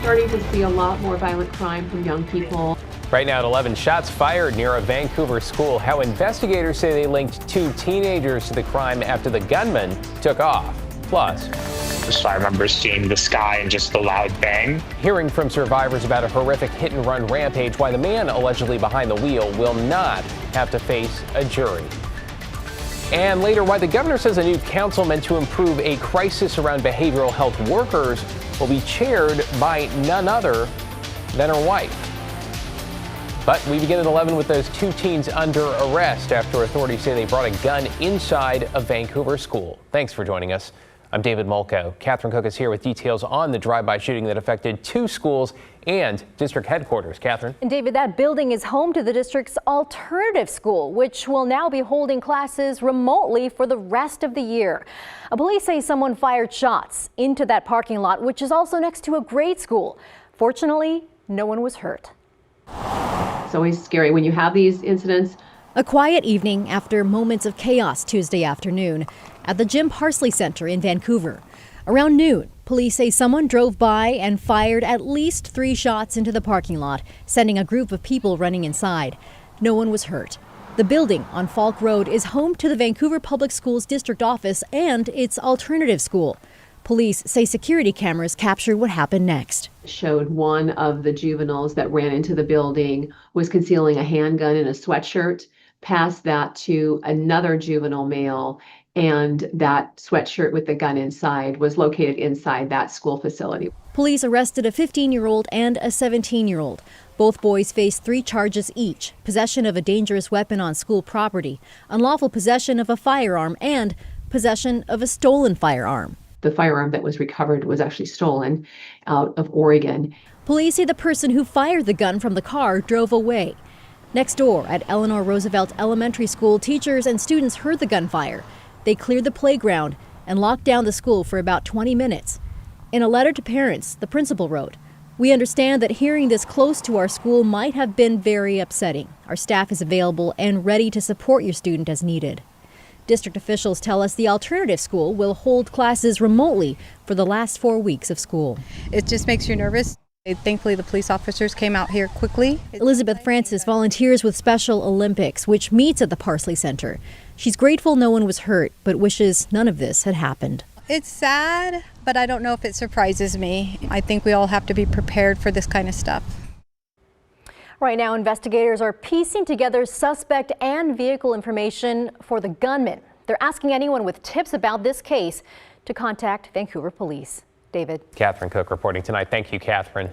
starting to see a lot more violent crime from young people. Right now at 11, shots fired near a Vancouver school. How investigators say they linked two teenagers to the crime after the gunman took off. Plus, so I remember seeing the sky and just the loud bang. Hearing from survivors about a horrific hit-and-run rampage, why the man allegedly behind the wheel will not have to face a jury. And later, why the governor says a new council meant to improve a crisis around behavioral health workers will be chaired by none other than her wife. But we begin at 11 with those two teens under arrest after authorities say they brought a gun inside a Vancouver school. Thanks for joining us. I'm David Mulco. Catherine Cook is here with details on the drive-by shooting that affected two schools and district headquarters. Catherine. And David, that building is home to the district's alternative school, which will now be holding classes remotely for the rest of the year. Police say someone fired shots into that parking lot, which is also next to a grade school. Fortunately, no one was hurt. It's always scary when you have these incidents. A quiet evening after moments of chaos Tuesday afternoon at the Jim Parsley Center in Vancouver. Around noon, police say someone drove by and fired at least 3 shots into the parking lot, sending a group of people running inside. No one was hurt. The building on Falk Road is home to the Vancouver Public Schools district office and its alternative school. Police say security cameras captured what happened next. It showed one of the juveniles that ran into the building was concealing a handgun in a sweatshirt, passed that to another juvenile male, and that sweatshirt with the gun inside was located inside that school facility. Police arrested a 15-year-old and a 17-year-old. Both boys face 3 charges each: possession of a dangerous weapon on school property, unlawful possession of a firearm, and possession of a stolen firearm. The firearm that was recovered was actually stolen out of Oregon. Police say the person who fired the gun from the car drove away. Next door at Eleanor Roosevelt Elementary School, teachers and students heard the gunfire. They cleared the playground and locked down the school for about 20 minutes. In a letter to parents, the principal wrote, "We understand that hearing this close to our school might have been very upsetting. Our staff is available and ready to support your student as needed." District officials tell us the alternative school will hold classes remotely for the last 4 weeks of school. It just makes you nervous. Thankfully, the police officers came out here quickly. Elizabeth Francis volunteers with Special Olympics, which meets at the Parsley Center. She's grateful no one was hurt, but wishes none of this had happened. It's sad, but I don't know if it surprises me. I think we all have to be prepared for this kind of stuff. Right now, investigators are piecing together suspect and vehicle information for the gunman. They're asking anyone with tips about this case to contact Vancouver Police. David. Catherine Cook reporting tonight. Thank you, Catherine.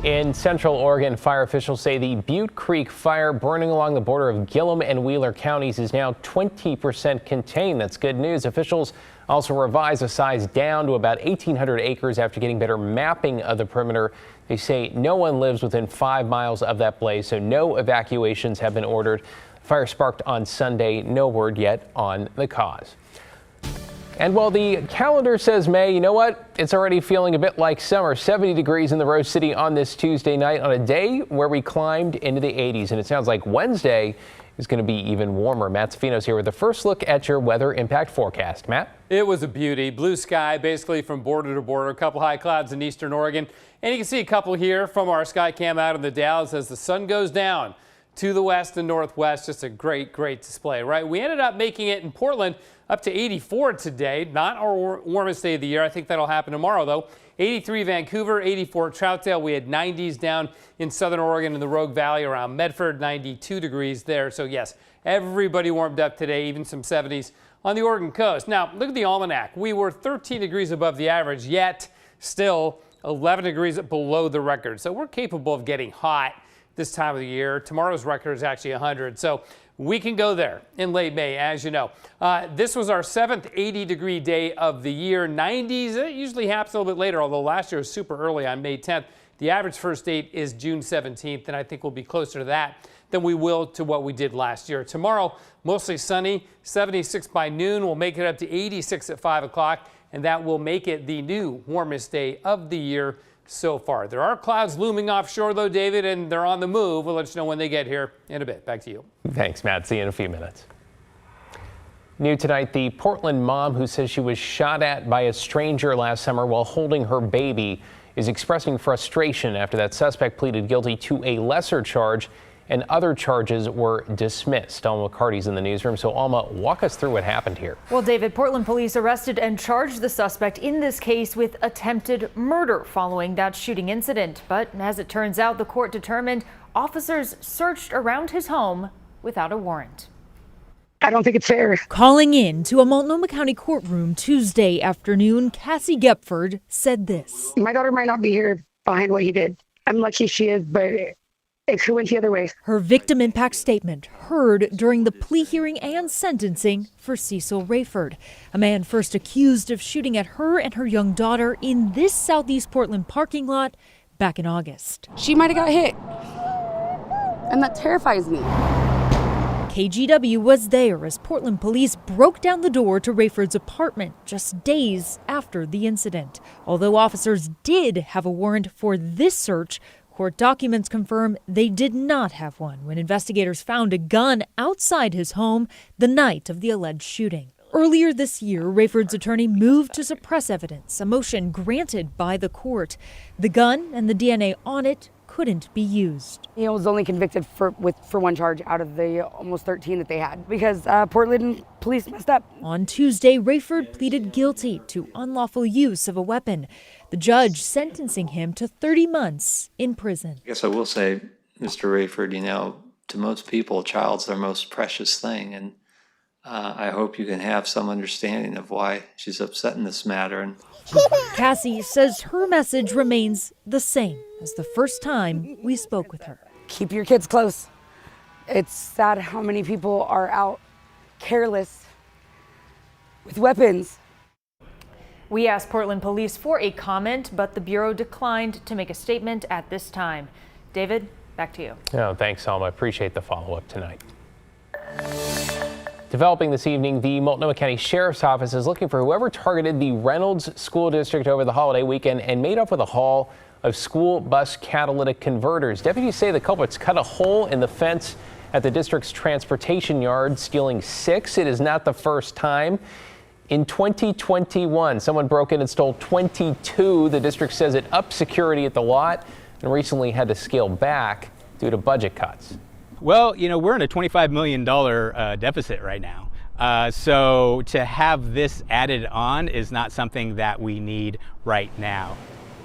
In Central Oregon, fire officials say the Butte Creek fire burning along the border of Gillum and Wheeler counties is now 20% contained. That's good news. Officials also revised the size down to about 1,800 acres after getting better mapping of the perimeter. They say no one lives within 5 miles of that blaze, so no evacuations have been ordered. Fire sparked on Sunday. No word yet on the cause. And while the calendar says May, you know what? It's already feeling a bit like summer. 70 degrees in the Rose City on this Tuesday night on a day where we climbed into the 80s. And it sounds like Wednesday is going to be even warmer. Matt Safino's here with the first look at your weather impact forecast. Matt? It was a beauty. Blue sky basically from border to border. A couple high clouds in eastern Oregon. And you can see a couple here from our sky cam out in the Dalles as the sun goes down to the west and northwest. Just a great display, right? We ended up making it in Portland up to 84 today. Not our warmest day of the year. I think that'll happen tomorrow, though. 83 Vancouver, 84 Troutdale. We had 90s down in southern Oregon in the Rogue Valley around Medford, 92 degrees there. So yes, everybody warmed up today, even some 70s on the Oregon coast. Now, look at the almanac. We were 13 degrees above the average, yet still 11 degrees below the record. So we're capable of getting hot this time of the year. Tomorrow's record is actually 100. So we can go there in late May, as you know. This was our 7th 80-degree day of the year. 90s, it usually happens a little bit later, although last year was super early on May 10th. The average first date is June 17th, and I think we'll be closer to that than we will to what we did last year. Tomorrow, mostly sunny, 76 by noon. We'll make it up to 86 at 5 o'clock, and that will make it the new warmest day of the year so far. There are clouds looming offshore, though, David, and they're on the move. We'll let you know when they get here in a bit. Back to you. Thanks, Matt. See you in a few minutes. New tonight, the Portland mom who says she was shot at by a stranger last summer while holding her baby is expressing frustration after that suspect pleaded guilty to a lesser charge and other charges were dismissed. Alma McCarty's in the newsroom. So Alma, walk us through what happened here. Well, David, Portland police arrested and charged the suspect in this case with attempted murder following that shooting incident. But as it turns out, the court determined officers searched around his home without a warrant. I don't think it's fair. Calling in to a Multnomah County courtroom Tuesday afternoon, Cassie Gepford said this. My daughter might not be here behind what he did. I'm lucky she is, but it could went the other way. Her victim impact statement heard during the plea hearing and sentencing for Cecil Rayford, a man first accused of shooting at her and her young daughter in this Southeast Portland parking lot back in August. She might have got hit, and that terrifies me. KGW was there as Portland police broke down the door to Rayford's apartment just days after the incident. Although officers did have a warrant for this search, court documents confirm they did not have one when investigators found a gun outside his home the night of the alleged shooting. Earlier this year, Rayford's attorney moved to suppress evidence, a motion granted by the court. The gun and the DNA on it couldn't be used. He was only convicted for one charge out of the almost 13 that they had because Portland police messed up. On Tuesday, Rayford pleaded guilty to unlawful use of a weapon. The judge sentencing him to 30 months in prison. I guess I will say, Mr. Rayford, to most people, a child's their most precious thing. And I hope you can have some understanding of why she's upset in this matter. And Cassie says her message remains the same as the first time we spoke with her. Keep your kids close. It's sad how many people are out careless with weapons. We asked Portland police for a comment, but the Bureau declined to make a statement at this time. David, back to you. Oh, thanks, Alma. I appreciate the follow-up tonight. Developing this evening, the Multnomah County Sheriff's Office is looking for whoever targeted the Reynolds School District over the holiday weekend and made off with a haul of school bus catalytic converters. Deputies say the culprits cut a hole in the fence at the district's transportation yard, stealing 6. It is not the first time. In 2021, someone broke in and stole 22. The district says it upped security at the lot and recently had to scale back due to budget cuts. Well, we're in a $25 million deficit right now. So to have this added on is not something that we need right now.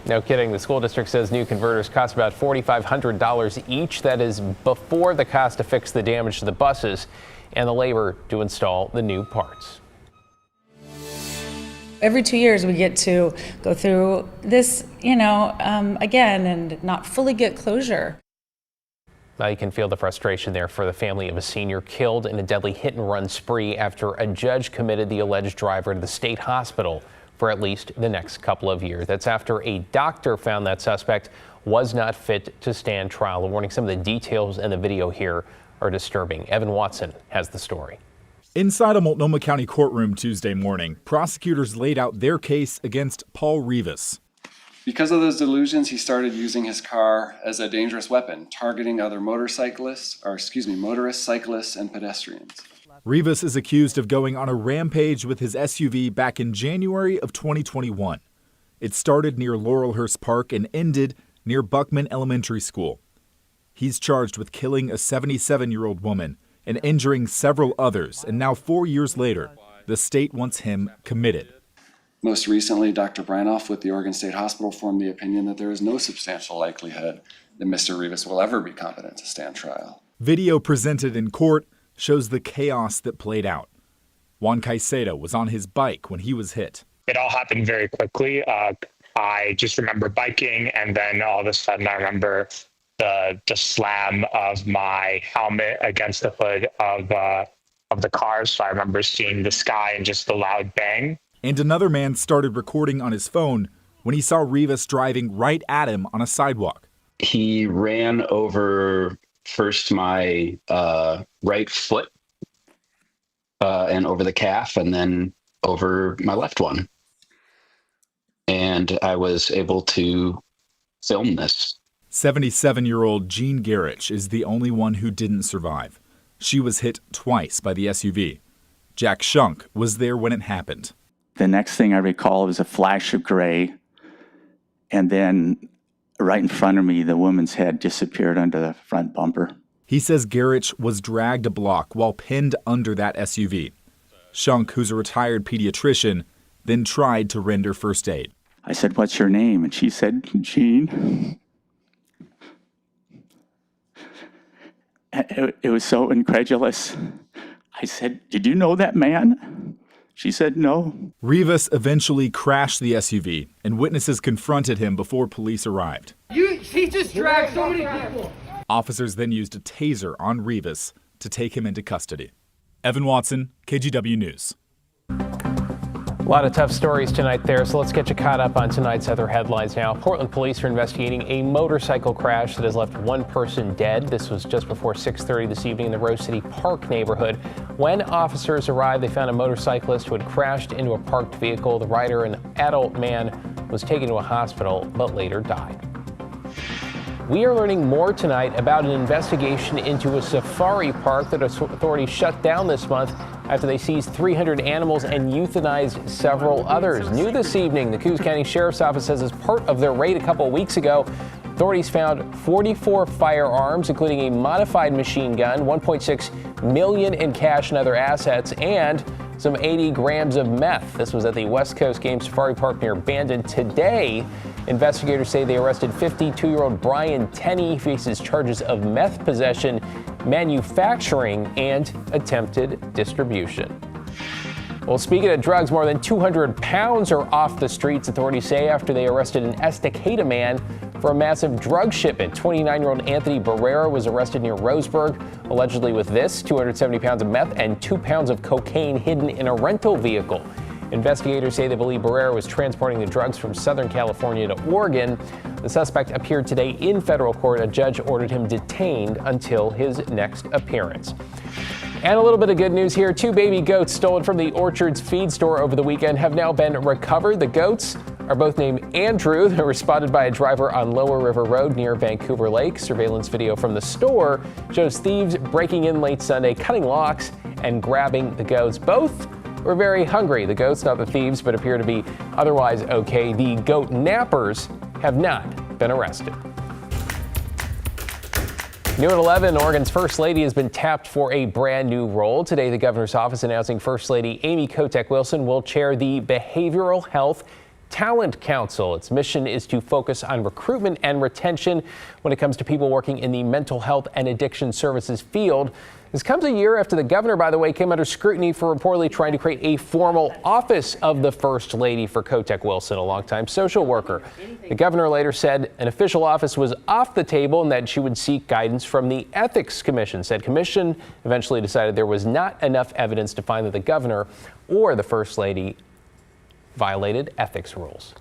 No kidding. The school district says new converters cost about $4,500 each. That is before the cost to fix the damage to the buses and the labor to install the new parts. Every 2 years we get to go through this, again and not fully get closure. Now you can feel the frustration there for the family of a senior killed in a deadly hit-and-run spree after a judge committed the alleged driver to the state hospital for at least the next couple of years. That's after a doctor found that suspect was not fit to stand trial. A warning, some of the details in the video here are disturbing. Evan Watson has the story. Inside a Multnomah County courtroom Tuesday morning, prosecutors laid out their case against Paul Rivas. Because of those delusions, he started using his car as a dangerous weapon, targeting other motorists, cyclists, and pedestrians. Rivas is accused of going on a rampage with his SUV back in January of 2021. It started near Laurelhurst Park and ended near Buckman Elementary School. He's charged with killing a 77-year-old woman and injuring several others, and now 4 years later, the state wants him committed. Most recently, Dr. Branoff with the Oregon State Hospital formed the opinion that there is no substantial likelihood that Mr. Rivas will ever be competent to stand trial. Video presented in court shows the chaos that played out. Juan Caicedo was on his bike when he was hit. It all happened very quickly. I just remember biking, and then all of a sudden I remember the slam of my helmet against the hood of the car. So I remember seeing the sky and just the loud bang. And another man started recording on his phone when he saw Rivas driving right at him on a sidewalk. He ran over first my right foot and over the calf, and then over my left one. And I was able to film this. 77-year-old Jean Garrich is the only one who didn't survive. She was hit twice by the SUV. Jack Shunk was there when it happened. The next thing I recall was a flash of gray, And then right in front of me, the woman's head disappeared under the front bumper. He says Garich was dragged a block while pinned under that SUV. Shunk, who's a retired pediatrician, then tried to render first aid. I said, "What's your name?" And she said, "Jean." It was so incredulous. I said, "Did you know that man?" She said, "No." Rivas eventually crashed the SUV, and witnesses confronted him before police arrived. She just dragged so many people. Officers then used a taser on Rivas to take him into custody. Evan Watson, KGW News. A lot of tough stories tonight there, so let's get you caught up on tonight's other headlines now. Portland police are investigating a motorcycle crash that has left one person dead. This was just before 6:30 this evening in the Rose City Park neighborhood. When officers arrived, they found a motorcyclist who had crashed into a parked vehicle. The rider, an adult man, was taken to a hospital but later died. We are learning more tonight about an investigation into a safari park that authorities shut down this month after they seized 300 animals and euthanized several others. New this evening, the Coos County Sheriff's Office says as part of their raid a couple of weeks ago, authorities found 44 firearms, including a modified machine gun, $1.6 million in cash and other assets, and some 80 grams of meth. This was at the West Coast Game Safari Park near Bandon. Today, investigators say they arrested 52-year-old Brian Tenney. He faces charges of meth possession, manufacturing, and attempted distribution. Well, speaking of drugs, more than 200 pounds are off the streets, authorities say, after they arrested an Estacada man for a massive drug shipment. 29-year-old Anthony Barrera was arrested near Roseburg, allegedly with this, 270 pounds of meth and 2 pounds of cocaine hidden in a rental vehicle. Investigators say they believe Barrera was transporting the drugs from Southern California to Oregon. The suspect appeared today in federal court. A judge ordered him detained until his next appearance. And a little bit of good news here. 2 baby goats stolen from the Orchards feed store over the weekend have now been recovered. The goats are both named Andrew. They were spotted by a driver on Lower River Road near Vancouver Lake. Surveillance video from the store shows thieves breaking in late Sunday, cutting locks and grabbing the goats. Both were very hungry. The goats, not the thieves, but appear to be otherwise okay. The goat nappers have not been arrested. New at 11, Oregon's First Lady has been tapped for a brand new role. Today, the governor's office announcing First Lady Amy Kotek-Wilson will chair the Behavioral Health Talent Council. Its mission is to focus on recruitment and retention when it comes to people working in the mental health and addiction services field. This comes a year after the governor, by the way, came under scrutiny for reportedly trying to create a formal office of the First Lady for Kotek-Wilson, a longtime social worker. The governor later said an official office was off the table and that she would seek guidance from the Ethics Commission. Said commission eventually decided there was not enough evidence to find that the governor or the First Lady violated ethics rules.